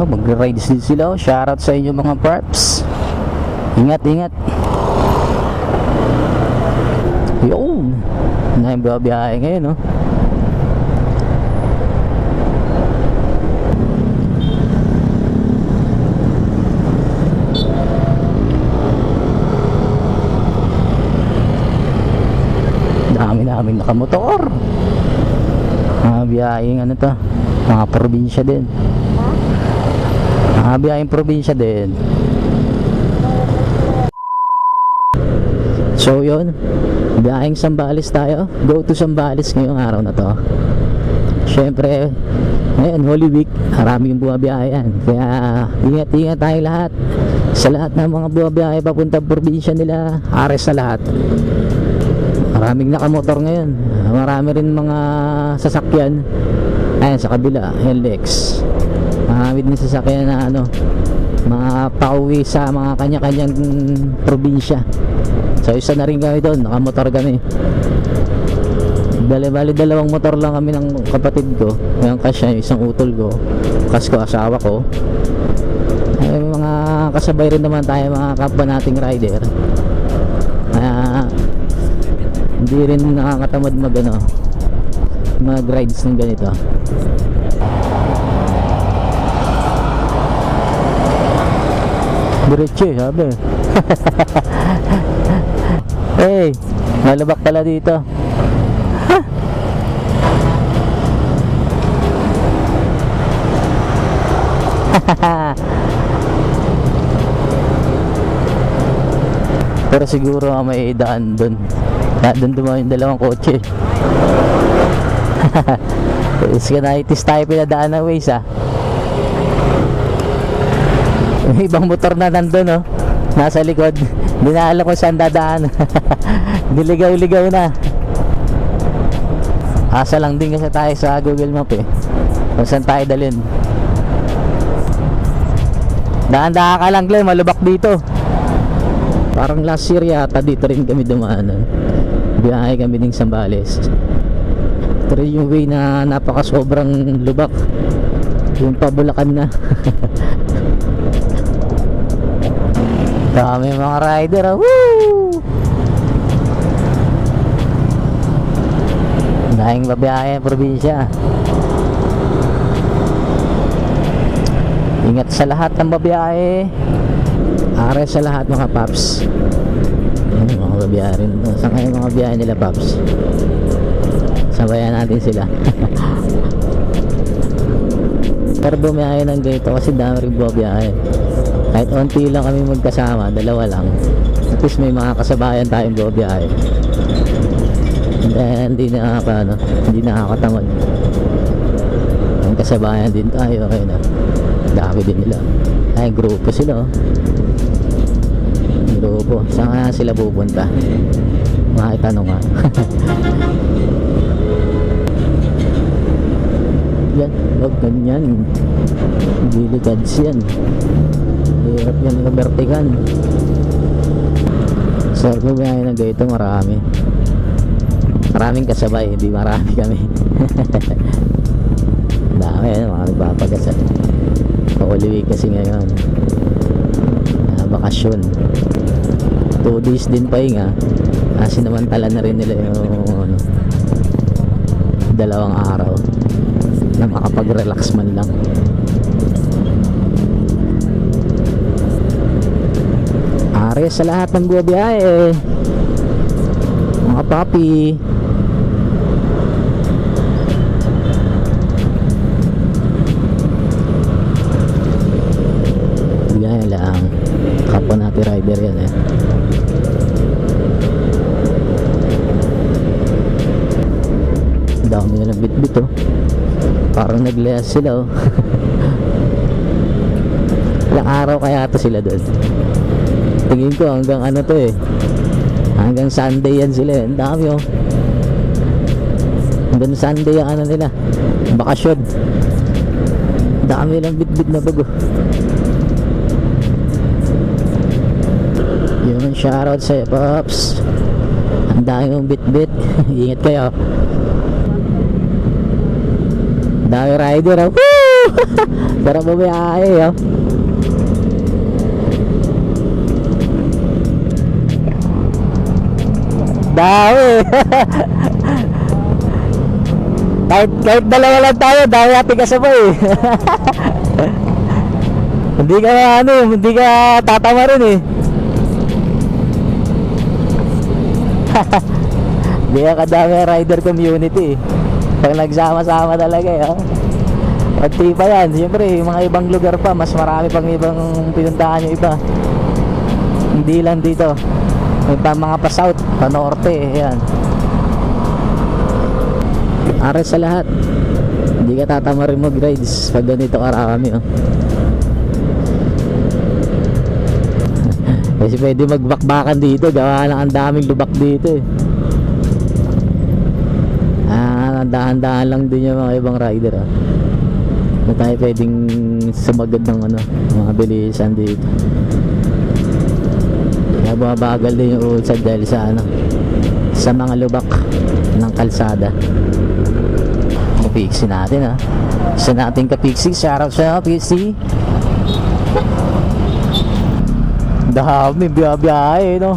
Mag-rides din sila. Shoutout sa inyo mga parps. Ingat, ingat. Yun. Nahibabiyahe ngayon, no? Dami-daming nakamotor. Mga biyaheng ano to, mga probinsya din. Mga biyaheng probinsya din. So yun, biyaheng Zambales tayo. Go to Zambales ngayong araw na to. Syempre ngayon Holy Week, maraming bumabiyahe yan. Kaya ingat-ingat tayo lahat. Sa lahat ng mga bumabiyahe papuntang probinsya nila, ares sa lahat. Maraming nakamotor ngayon. Marami rin mga sasakyan. Ayan sa kabila, LX. Marami din sasakyan na ano, mga pauwi sa mga kanya-kanyang probinsya. So isa na rin kami doon, nakamotor kami. Bali dalawang motor lang kami ng kapatid ko. Yung kasya, yung isang utol ko, kas ko, asawa ko. Ay, mga kasabay rin naman tayo, mga kapwa nating rider. Hindi rin nakakatamad mag rides ng ganito. Diretso sabi. Hey, malabak pala dito. Pero siguro may daan doon. Doon dumaan yung dalawang kotse. Iskanitis tayo pinadaan na ways ah. May ibang motor na nandun oh, nasa likod. Hindi na alam kung saan dadaan. Diligaw-ligaw na. Asa lang din kasi tayo sa Google Map eh, kung saan tayo dalhin. Daan-daan ka lang Glenn, malubak dito. Parang last year yata dito rin kami dumaan. Biyahe kami ng Zambales. Pero yung way na napaka sobrang lubak. Yung pabulakan na. Dami mga rider ah. Woo! Dahing babiyahe probinsya. Ingat sa lahat ng babiyahe. Are sa lahat mga paps. Mga babiyahe rin. Saan kayo mga biyahe nila paps? Sabayan natin sila. Pero bumiyahe ng ganito kasi dami rin babiyahe. Kahit onti lang kami magkasama, dalawa lang, at least may mga kasabayan tayong babiyahe. Hindi nakakatamad. Ang kasabayan din tayo, okay na. Dami din nila. Ay, grupo sila oh. Grupo. Saan nga sila pupunta? Makitanong nga. Yan, huwag ganyan. Gilikads yan. Hirap yan ng vertigan. So bumiyahe na ganito maraming kasabay, hindi marami kami. Dami mga nagpapagasal. Pauliwi kasi ngayon, bakasyon. 2 days din pahinga kasi namantala na rin nila yung 2 araw na makapag-relax man lang. Are sa lahat ng buwabiyahe mga papi. Biyahe lang, kapwa natin rider yan eh. Dami na ng bit-bit oh. Parang naglayas sila oh. Ilang araw kaya ito sila doon. Tingin ko hanggang ano to eh, hanggang Sunday yan sila eh. Ang dami oh. Hanggang Sunday ang ano nila, bakasyon. Dami lang bit-bit na bago. Yun, shoutout sa'yo Pops. Ang dami mong bit-bit. Ingat kayo. Dami rider, oh. Woo! Sarap bumiyahe, oh. Dami. kahit dalawa lang tayo, dami natin kasabay. Hindi ka hindi ka tatama rin eh. Hindi ka kadami rider community. Pag nagsama-sama talaga eh, oh. Pati pa yan, siyempre yung mga ibang lugar pa, mas marami pang ibang pinuntahan yung iba. Hindi lang dito. May pa mga pa south, pa norte, yan. Aral sa lahat. Hindi ka tatama rin mag-rides pag ganito karami, oh. Kasi pwede magbakbakan dito, gawa lang ang daming lubak dito eh. Dahan-dahan lang din yung mga ibang rider, oh. Na tayo pwedeng sumagad ng mga bilisan dito. Kaya bumabagal din yung usad dahil sa mga lubak ng kalsada. Kapiksi natin, ha. Isa nating kapiksi, shoutout sa kapiksi. Dami biyahe, no.